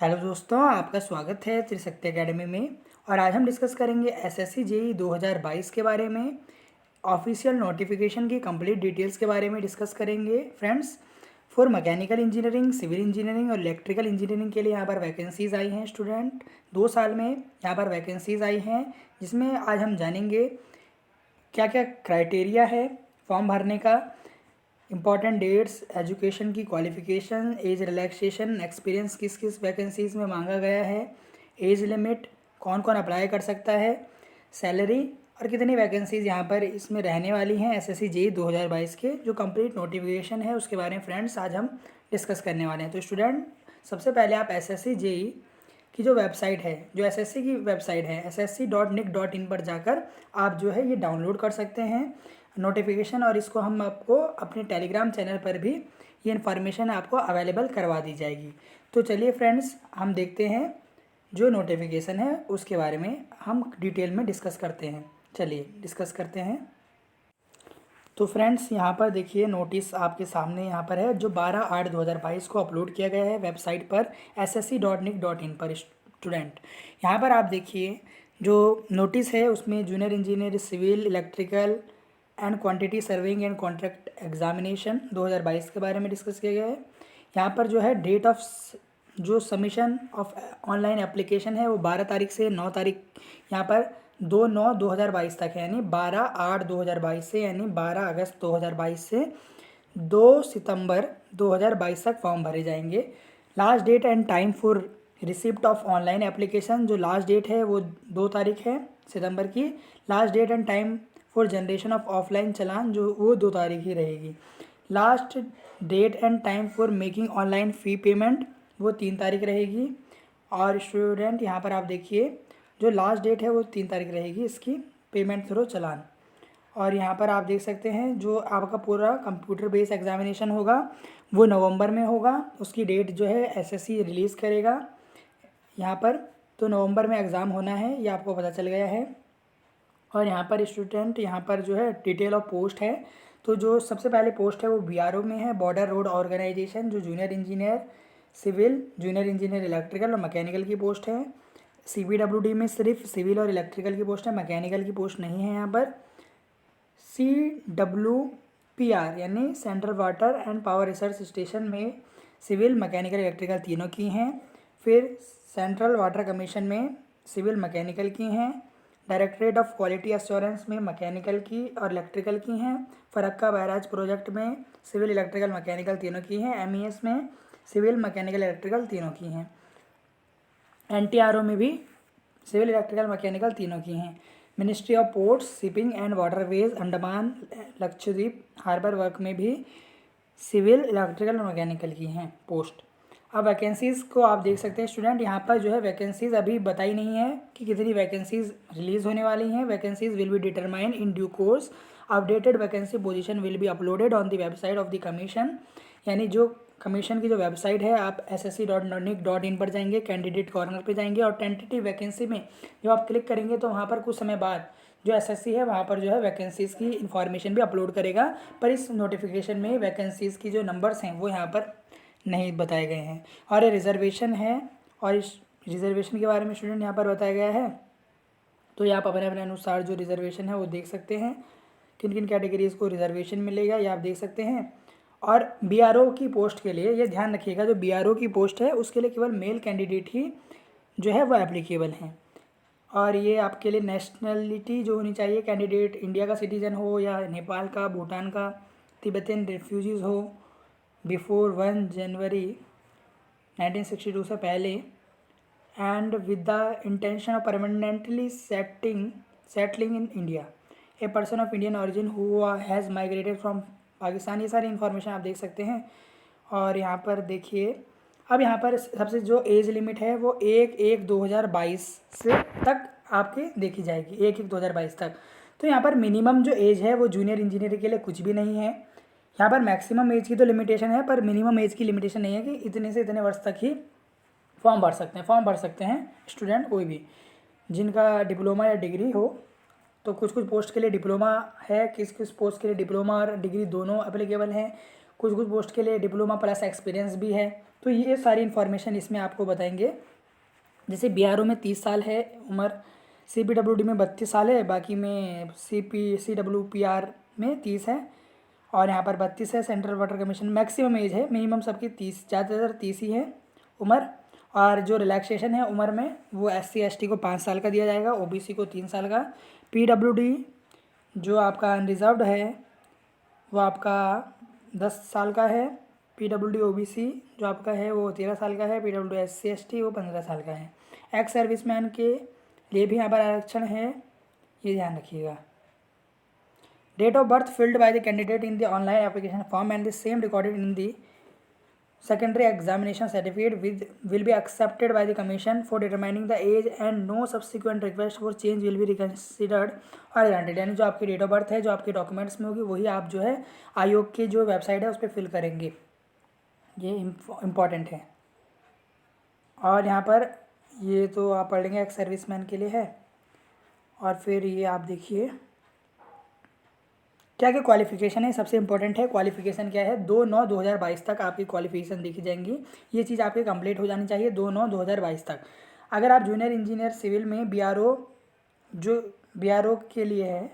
Hello दोस्तों, आपका स्वागत है त्रिशक्ति एकेडमी में। और आज हम डिस्कस करेंगे एसएससी जेई 2022 के बारे में। ऑफिशियल नोटिफिकेशन की कंप्लीट डिटेल्स के बारे में डिस्कस करेंगे friends. For mechanical engineering, civil engineering और इलेक्ट्रिकल इंजीनियरिंग के लिए यहाँ पर वैकेंसीज़ आई हैं स्टूडेंट। 2 साल में यहाँ पर वैकेंसीज़ आई हैं, जिसमें आज हम जानेंगे क्या क्या क्राइटेरिया है फॉर्म भरने का, इंपॉर्टेंट डेट्स, एजुकेशन की क्वालिफिकेशन, एज रिलैक्सेशन, एक्सपीरियंस किस किस वैकेंसीज़ में मांगा गया है, एज लिमिट, कौन कौन अप्लाई कर सकता है, सैलरी और कितनी वैकेंसीज़ यहाँ पर इसमें रहने वाली हैं एसएससी जेई 2022 के जो कंप्लीट नोटिफिकेशन है उसके बारे में फ्रेंड्स आज हम डिस्कस करने वाले हैं। तो स्टूडेंट, सबसे पहले आप एसएससी जेई की जो वेबसाइट है, जो एसएससी की वेबसाइट है ssc.nic.in पर जाकर आप जो है ये डाउनलोड कर सकते हैं नोटिफिकेशन, और इसको हम आपको अपने टेलीग्राम चैनल पर भी ये इन्फॉर्मेशन आपको अवेलेबल करवा दी जाएगी। तो चलिए फ्रेंड्स, हम देखते हैं जो नोटिफिकेशन है उसके बारे में हम डिटेल में डिस्कस करते हैं। चलिए डिस्कस करते हैं। तो फ्रेंड्स, यहाँ पर देखिए नोटिस आपके सामने यहाँ पर है जो 12/8/2022 को अपलोड किया गया है वेबसाइट पर ssc.nic.in पर। स्टूडेंट, यहाँ पर आप देखिए जो नोटिस है उसमें junior engineer civil electrical and quantity surveying and contract examination 2022 के बारे में डिस्कस किया गया है। यहाँ पर जो है डेट ऑफ जो सबमिशन ऑफ ऑनलाइन एप्लीकेशन है वो 12 तारीख से 9 तारीख यहाँ पर 2/9/2022 तक है, यानी 12/8/2022 से यानी 12 अगस्त 2022 से 2 सितंबर 2022 तक फॉर्म भरे जाएंगे। Last date and time for receipt of online application, जो लास्ट डेट है वो 2 तारीख है सितंबर की। Last date and time for generation of offline challan जो वो 2 तारीख ही रहेगी। Last date and time for making online fee payment वो 3 तारीख रहेगी। और स्टूडेंट, यहाँ पर आप देखिए जो लास्ट डेट है वो 3 तारीख रहेगी इसकी पेमेंट थ्रू चलान। और यहाँ पर आप देख सकते हैं जो आपका पूरा कंप्यूटर बेस्ड एग्जामिनेशन होगा वो नवंबर में होगा। उसकी डेट जो है एसएससी रिलीज़ करेगा यहाँ पर, तो नवंबर में एग्ज़ाम होना है, ये आपको पता चल गया है। और यहाँ पर स्टूडेंट, यहाँ पर जो है डिटेल ऑफ पोस्ट है, तो जो सबसे पहले पोस्ट है वो बीआरओ में है, बॉर्डर रोड ऑर्गेनाइजेशन, जो junior engineer civil, junior engineer electrical और मैकेनिकल की पोस्ट है। सीबीडब्ल्यूडी में सिर्फ सिविल और इलेक्ट्रिकल की पोस्ट है, मैकेनिकल की पोस्ट नहीं है यहाँ पर। CWPR यानी central water and power research station में सिविल, मैकेनिकल, इलेक्ट्रिकल तीनों की हैं। फिर सेंट्रल वाटर कमीशन में सिविल, मैकेनिकल की हैं। डायरेक्टरेट ऑफ क्वालिटी एश्योरेंस में मैकेनिकल की और इलेक्ट्रिकल की हैं। फरक्का बैराज प्रोजेक्ट में सिविल, इलेक्ट्रिकल, मैकेनिकल तीनों की हैं। MES में सिविल, मैकेनिकल, इलेक्ट्रिकल तीनों की हैं। NTRO में भी सिविल, इलेक्ट्रिकल, मैकेनिकल तीनों की हैं। Ministry of ports, shipping and waterways, Andaman Lakshadweep harbour work में भी सिविल, इलेक्ट्रिकल और मैकेनिकल की हैं पोस्ट। अब वैकेंसीज़ को आप देख सकते हैं स्टूडेंट, यहाँ पर जो है वैकेंसीज़ अभी बताई नहीं है कि कितनी वैकेंसीज़ रिलीज़ होने वाली हैं। Vacancies will be determine in due course. Updated vacancy position will be uploaded on the website of the commission, यानी जो कमीशन की जो वेबसाइट है आप ssc.nic.in पर जाएंगे, कैंडिडेट कॉर्नर पे जाएंगे और टेंटेटिव वैकेंसी में जो आप क्लिक करेंगे तो वहाँ पर कुछ समय बाद जो एसएससी है वहाँ पर जो है वैकेंसीज़ की इन्फॉर्मेशन भी अपलोड करेगा। पर इस नोटिफिकेशन में वैकेंसीज़ की जो नंबर्स हैं वो यहाँ पर नहीं बताए गए हैं। और ये रिजर्वेशन है, और इस रिजर्वेशन के बारे में स्टूडेंट यहाँ पर बताया गया है, तो ये आप अपने अपने अनुसार जो रिजर्वेशन है वो देख सकते हैं, किन किन कैटेगरीज़ को रिजर्वेशन मिलेगा ये आप देख सकते हैं। और बीआरओ की पोस्ट के लिए ये ध्यान रखिएगा, जो बीआरओ की पोस्ट है उसके लिए केवल मेल कैंडिडेट ही जो है वो एप्लीकेबल हैं। और ये आपके लिए नेशनलिटी जो होनी चाहिए कैंडिडेट, इंडिया का सिटीज़न हो या नेपाल का, भूटान का, तिब्बतियन रिफ्यूजीज़ हो बिफोर 1 जनवरी 1962 से पहले, and with the intention of permanently settling in India, a person of Indian origin who has migrated from Pakistan. ये सारी इन्फॉर्मेशन आप देख सकते हैं। और यहाँ पर देखिए, अब यहाँ पर सबसे जो एज लिमिट है वो 1/1/2022 से तक आपकी देखी जाएगी, 1/1/2022 तक। तो यहाँ पर मिनिमम जो एज है वो जूनियर इंजीनियर के लिए कुछ भी नहीं है। यहाँ पर मैक्सिमम एज की तो लिमिटेशन है, पर मिनिमम एज की लिमिटेशन नहीं है कि इतने से इतने वर्ष तक ही फॉर्म भर सकते हैं स्टूडेंट कोई भी जिनका डिप्लोमा या डिग्री हो। तो कुछ कुछ पोस्ट के लिए डिप्लोमा है, किस किस पोस्ट के लिए डिप्लोमा और डिग्री दोनों एप्लीकेबल हैं। कुछ कुछ पोस्ट के लिए डिप्लोमा प्लस एक्सपीरियंस भी है। तो ये सारी इन्फॉर्मेशन इसमें आपको बताएंगे। जैसे BRO में 30 साल है उम्र, CPWD में 32 साल है, बाकी में CWPR में 30 है, और यहाँ पर 32 है। Central water commission maximum age है, मिनिमम सबकी 30, ज़्यादातर 30 ही है उम्र। और जो रिलैक्सेशन है उम्र में वो SC ST को 5 साल का दिया जाएगा, OBC को 3 साल का। PWD जो आपका अनरिजर्व्ड है वो आपका 10 साल का है। PWD OBC जो आपका है वो 13 साल का है। PWD SC ST वो 15 साल का है। एक्स सर्विसमैन के लिए भी यहाँ पर आरक्षण है, ये ध्यान रखिएगा। Date of birth filled by the candidate in the online application form and the same recorded in the secondary examination certificate will be accepted by the commission for determining the age and no subsequent request for change will be reconsidered or granted। यानी जो आपकी date of birth है जो आपके documents में होगी वही आप जो है आयोग की जो वेबसाइट है उस पर फिल करेंगे, ये इम्पॉर्टेंट है। और यहाँ पर ये तो आप पढ़ लेंगे, एक्स सर्विसमैन के लिए है। और फिर ये आप देखिए क्या क्या क्वालिफिकेशन है, सबसे इंपॉर्टेंट है क्वालिफिकेशन क्या है। 2/9/2022 तक आपकी क्वालिफिकेशन देखी जाएंगी, ये चीज़ आपकी कंप्लीट हो जानी चाहिए 2/9/2022 तक। अगर आप जूनियर इंजीनियर सिविल में BRO जो BRO के लिए है,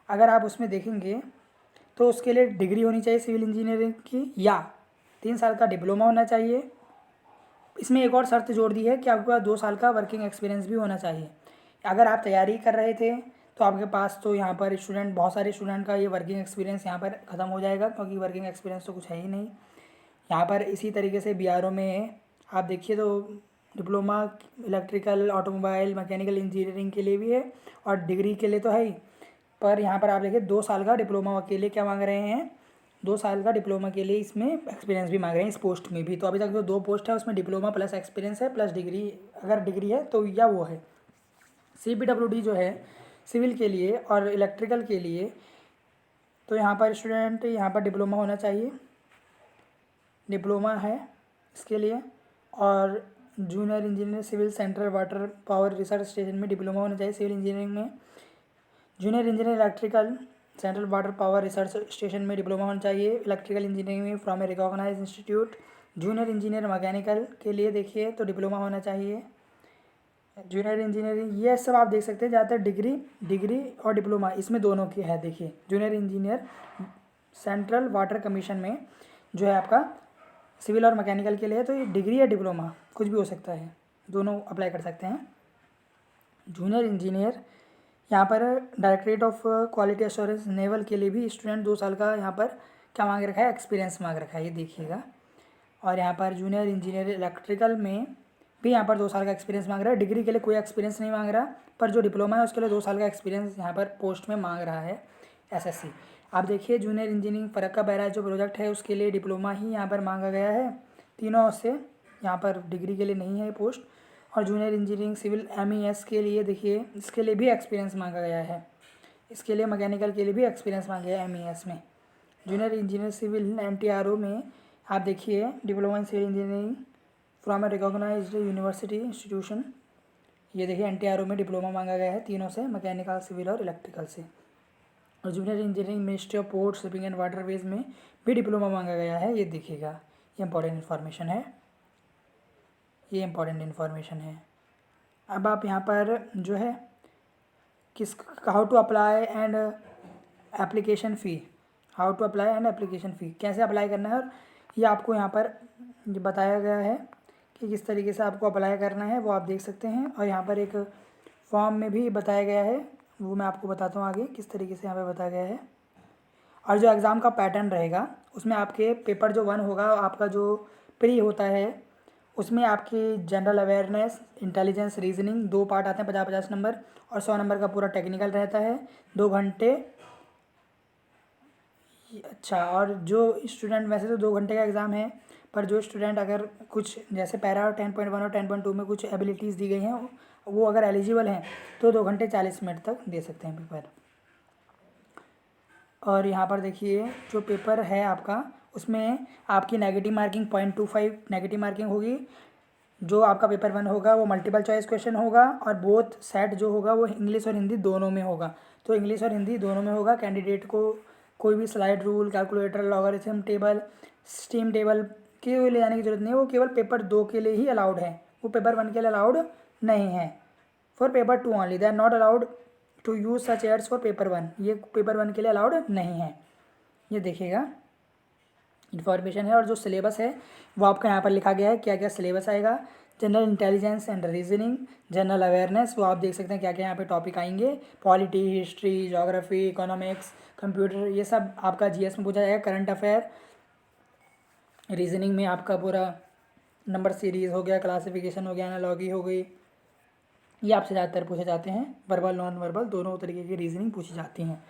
अगर आप उसमें देखेंगे तो उसके लिए डिग्री होनी चाहिए सिविल इंजीनियरिंग की, या 3 साल का डिप्लोमा होना चाहिए। इसमें एक और शर्त जोड़ दी है कि आपके पास 2 साल का वर्किंग एक्सपीरियंस भी होना चाहिए। अगर आप तैयारी कर रहे थे तो आपके पास तो यहाँ पर स्टूडेंट, बहुत सारे स्टूडेंट का ये वर्किंग एक्सपीरियंस यहाँ पर ख़त्म हो जाएगा, क्योंकि वर्किंग एक्सपीरियंस तो कुछ है ही नहीं यहाँ पर। इसी तरीके से BRO में आप देखिए तो diploma electrical, automobile, mechanical engineering के लिए भी है, और डिग्री के लिए तो है ही। पर यहाँ पर आप देखिए 2 साल का डिप्लोमा के लिए क्या मांग रहे हैं, 2 साल का डिप्लोमा के लिए इसमें एक्सपीरियंस भी मांग रहे हैं इस पोस्ट में भी। तो अभी तक जो 2 पोस्ट है उसमें डिप्लोमा प्लस एक्सपीरियंस है, प्लस डिग्री, अगर डिग्री है तो या वो है। CPWD जो है सिविल के लिए और इलेक्ट्रिकल के लिए, तो यहाँ पर स्टूडेंट यहाँ पर डिप्लोमा होना चाहिए, डिप्लोमा है इसके लिए। और junior engineer civil central water power research station में डिप्लोमा होना चाहिए सिविल इंजीनियरिंग में। Junior engineer electrical central water power research station में डिप्लोमा होना चाहिए इलेक्ट्रिकल इंजीनियरिंग में from a recognised institute. Junior engineer mechanical के लिए देखिए तो डिप्लोमा होना चाहिए। जूनियर इंजीनियरिंग ये सब आप देख सकते हैं, ज़्यादातर डिग्री और डिप्लोमा इसमें दोनों की है। देखिए junior engineer central water commission में जो है आपका सिविल और मैकेनिकल के लिए, तो ये डिग्री या डिप्लोमा कुछ भी हो सकता है, दोनों अप्लाई कर सकते हैं। जूनियर इंजीनियर यहाँ पर directorate of quality assurance naval के लिए भी स्टूडेंट 2 साल का यहाँ पर क्या मांग रखा है, एक्सपीरियंस मांग रखा है, ये देखिएगा। और यहाँ पर जूनियर इंजीनियर इलेक्ट्रिकल में भी यहाँ पर 2 साल का एक्सपीरियंस मांग रहा है। डिग्री के लिए कोई एक्सपीरियंस नहीं मांग रहा, पर जो डिप्लोमा है उसके लिए 2 साल का एक्सपीरियंस यहाँ पर पोस्ट में मांग रहा है SSC। आप देखिए जूनियर इंजीनियरिंग फरक्का बैराज जो प्रोजेक्ट है उसके लिए डिप्लोमा ही यहाँ पर मांगा गया है तीनों से, यहाँ पर डिग्री के लिए नहीं है पोस्ट। और जूनियर इंजीनियरिंग सिविल MES के लिए देखिए इसके लिए भी एक्सपीरियंस मांगा गया है, इसके लिए मैकेनिकल के लिए भी एक्सपीरियंस मांगा गया है MES में। जूनियर इंजीनियर सिविल NTRO में आप देखिए diploma in civil engineering from a recognised university institution, ये देखिए NTRO में डिप्लोमा मांगा गया है तीनों से, मैकेनिकल, सिविल और इलेक्ट्रिकल से। और junior engineering ministry of port, shipping and waterways में भी डिप्लोमा मांगा गया है, ये देखिएगा, ये इंपॉर्टेंट इन्फॉर्मेशन है, ये इंपॉर्टेंट इन्फॉर्मेशन है। अब आप यहाँ पर जो है किस how to apply and application fee, how to apply and application fee कैसे अप्लाई करना है, और ये आपको यहाँ पर बताया गया है कि किस तरीके से आपको अप्लाई करना है, वो आप देख सकते हैं। और यहाँ पर एक फॉर्म में भी बताया गया है, वो मैं आपको बताता हूँ आगे किस तरीके से यहाँ पे बताया गया है। और जो एग्ज़ाम का पैटर्न रहेगा उसमें आपके पेपर जो 1 होगा, आपका जो प्री होता है उसमें आपकी general awareness, intelligence, reasoning 2 part आते हैं 50-50 नंबर, और 100 नंबर का पूरा टेक्निकल रहता है 2 घंटे। अच्छा, और जो स्टूडेंट, वैसे तो 2 घंटे का एग्ज़ाम है, पर जो स्टूडेंट अगर कुछ जैसे पैरा 10.1 और 10.2 में कुछ एबिलिटीज़ दी गई हैं वो अगर एलिजिबल हैं तो 2 घंटे 40 मिनट तक दे सकते हैं पेपर। और यहाँ पर देखिए जो पेपर है आपका उसमें आपकी नेगेटिव मार्किंग 0.25 नेगेटिव मार्किंग होगी। जो आपका पेपर 1 होगा वो मल्टीपल चॉइस क्वेश्चन होगा, और बोथ सेट जो होगा वो इंग्लिश और हिंदी दोनों में होगा। तो इंग्लिश और हिंदी दोनों में होगा, कैंडिडेट को कोई भी slide rule, calculator, logarithm table, steam table के ले जाने की जरूरत नहीं है, वो केवल पेपर 2 के लिए ही अलाउड है, वो पेपर 1 के लिए अलाउड नहीं है। For paper 2 only they are not allowed to use such aids for paper 1, ये पेपर 1 के लिए अलाउड नहीं है। ये देखिएगा इन्फॉर्मेशन है। और जो सिलेबस है वो आपका यहाँ पर लिखा गया है, क्या क्या सिलेबस आएगा। General intelligence and reasoning, general awareness, वो आप देख सकते हैं क्या क्या यहाँ पे टॉपिक आएंगे। Polity, history, geography, economics, computer, ये सब आपका जीएस में पूछा जाएगा। करंट अफेयर, रीजनिंग में आपका पूरा नंबर सीरीज हो गया, क्लासिफिकेशन हो गया, एनालॉजी हो गई, ये आपसे ज़्यादातर पूछे जाते हैं। वर्बल, नॉन वर्बल दोनों तरीके की रीजनिंग पूछी जाती हैं।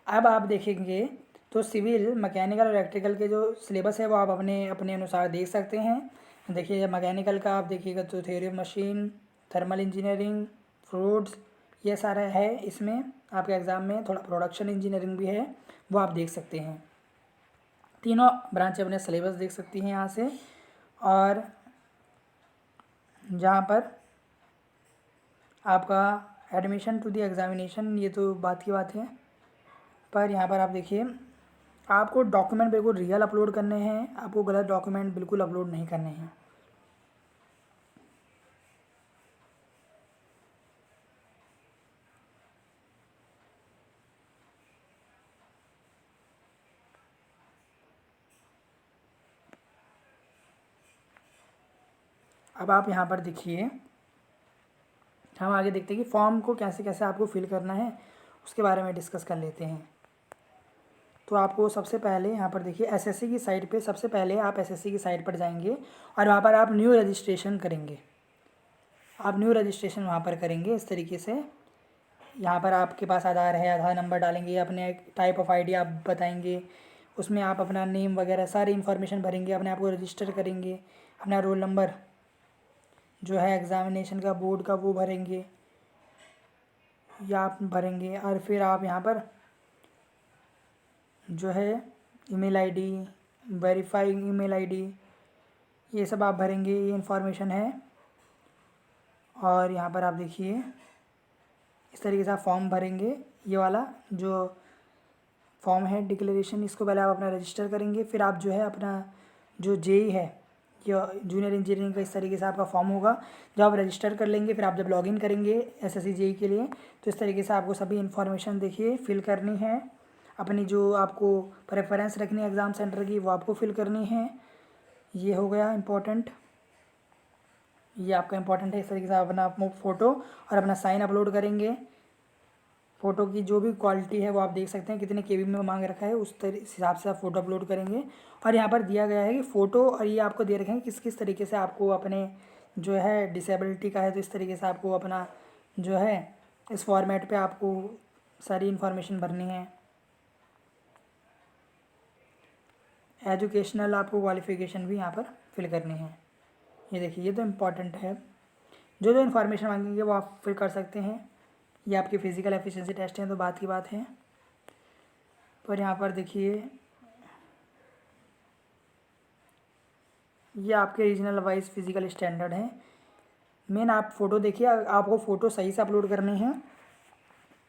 अब आप देखेंगे तो सिविल, मैकेनिकल और इलेक्ट्रिकल के जो सिलेबस है वो आप अपने अपने अनुसार देख सकते हैं। देखिए मैकेनिकल का आप देखिएगा तो theory of machine, thermal engineering, fluids, ये सारा है। इसमें आपके एग्ज़ाम में थोड़ा प्रोडक्शन इंजीनियरिंग भी है, वो आप देख सकते हैं। तीनों ब्रांच अपने सिलेबस देख सकती हैं यहाँ से। और जहाँ पर आपका एडमिशन टू द एग्ज़ामिनेशन, ये तो बात की बात है, पर यहाँ पर आप देखिए आपको डॉक्यूमेंट बिल्कुल रियल अपलोड करने हैं, आपको गलत डॉक्यूमेंट बिल्कुल अपलोड नहीं करने हैं। अब आप यहाँ पर देखिए, हम आगे देखते हैं कि फॉर्म को कैसे कैसे आपको फिल करना है, उसके बारे में डिस्कस कर लेते हैं। तो आपको सबसे पहले यहाँ पर देखिए एसएससी की साइट पे, सबसे पहले आप एसएससी की साइट पर जाएंगे और वहाँ पर आप न्यू रजिस्ट्रेशन करेंगे। आप न्यू रजिस्ट्रेशन वहाँ पर करेंगे इस तरीके से। यहाँ पर आपके पास आधार है, आधार नंबर डालेंगे, अपने टाइप ऑफ आईडी आप बताएंगे, उसमें आप अपना नेम वगैरह सारी इन्फॉर्मेशन भरेंगे, अपने आप को रजिस्टर करेंगे, अपना रोल नंबर जो है एग्ज़ामिनेशन का, बोर्ड का, वो भरेंगे या आप भरेंगे। और फिर आप यहाँ पर जो है email ID, verifying email ID, ये सब आप भरेंगे, ये इन्फॉर्मेशन है। और यहाँ पर आप देखिए इस तरीके से आप फॉर्म भरेंगे, ये वाला जो फॉर्म है डिक्लेरेशन, इसको पहले आप अपना रजिस्टर करेंगे। फिर आप जो है अपना जो जेई है या जूनियर इंजीनियरिंग का, इस तरीके से आपका फॉर्म होगा जब आप रजिस्टर कर लेंगे। फिर आप जब लॉगिन करेंगे एसएससी जेई के लिए तो इस तरीके से आपको सभी इन्फॉर्मेशन देखिए फिल करनी है। अपनी जो आपको प्रेफरेंस रखनी है एग्ज़ाम सेंटर की, वो आपको फिल करनी है। ये हो गया इम्पोर्टेंट, ये आपका इम्पोर्टेंट है। इस तरीके से आप अपना फ़ोटो और अपना साइन अपलोड करेंगे। फ़ोटो की जो भी क्वालिटी है वो आप देख सकते हैं, कितने केबी में मांग रखा है, उस हिसाब से आप फ़ोटो अपलोड करेंगे। और यहाँ पर दिया गया है कि फ़ोटो, और ये आपको दे रखे हैं किस किस तरीके से आपको अपने जो है डिसेबिलिटी का है तो इस तरीके से आपको अपना जो है इस फॉर्मेट पे आपको सारी इन्फॉर्मेशन भरनी है। एजुकेशनल आपको क्वालिफ़िकेशन भी यहाँ पर फिल करनी है। ये देखिए ये तो इम्पॉर्टेंट है, जो जो इन्फॉर्मेशन मांगेंगे वो आप फिल कर सकते हैं। ये आपके फिज़िकल एफिशिएंसी टेस्ट हैं तो बात की बात है। पर यहाँ पर देखिए ये आपके रीजनल वाइज फिज़िकल स्टैंडर्ड हैं। मेन आप फ़ोटो देखिए, आपको फ़ोटो सही से अपलोड करनी है।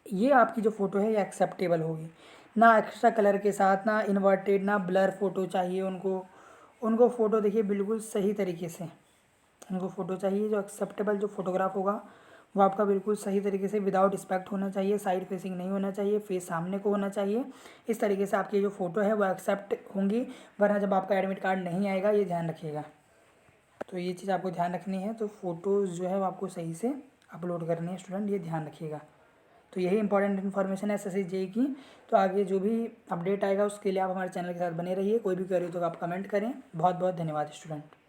ये आपकी जो फ़ोटो है ये एक्सेप्टेबल होगी, ना एक्स्ट्रा कलर के साथ, ना इन्वर्टेड, ना ब्लर फ़ोटो चाहिए उनको फ़ोटो देखिए बिल्कुल सही तरीके से उनको फ़ोटो चाहिए। जो एक्सेप्टेबल जो फ़ोटोग्राफ होगा वो आपका बिल्कुल सही तरीके से विदाउट स्पेक्ट होना चाहिए, साइड फेसिंग नहीं होना चाहिए, फेस सामने को होना चाहिए। इस तरीके से आपकी जो फ़ोटो है वो एक्सेप्ट होंगी, वरना जब आपका एडमिट कार्ड नहीं आएगा, ये ध्यान रखिएगा। तो ये चीज़ आपको ध्यान रखनी है। तो फ़ोटोज़ जो है वो आपको सही से अपलोड करनी है स्टूडेंट, ये ध्यान रखिएगा। तो यही इंपॉर्टेंट इन्फॉर्मेशन है एसएससी जेई की। तो आगे जो भी अपडेट आएगा उसके लिए आप हमारे चैनल के साथ बने रहिए। कोई भी क्वेरी हो तो आप कमेंट करें। बहुत बहुत धन्यवाद स्टूडेंट।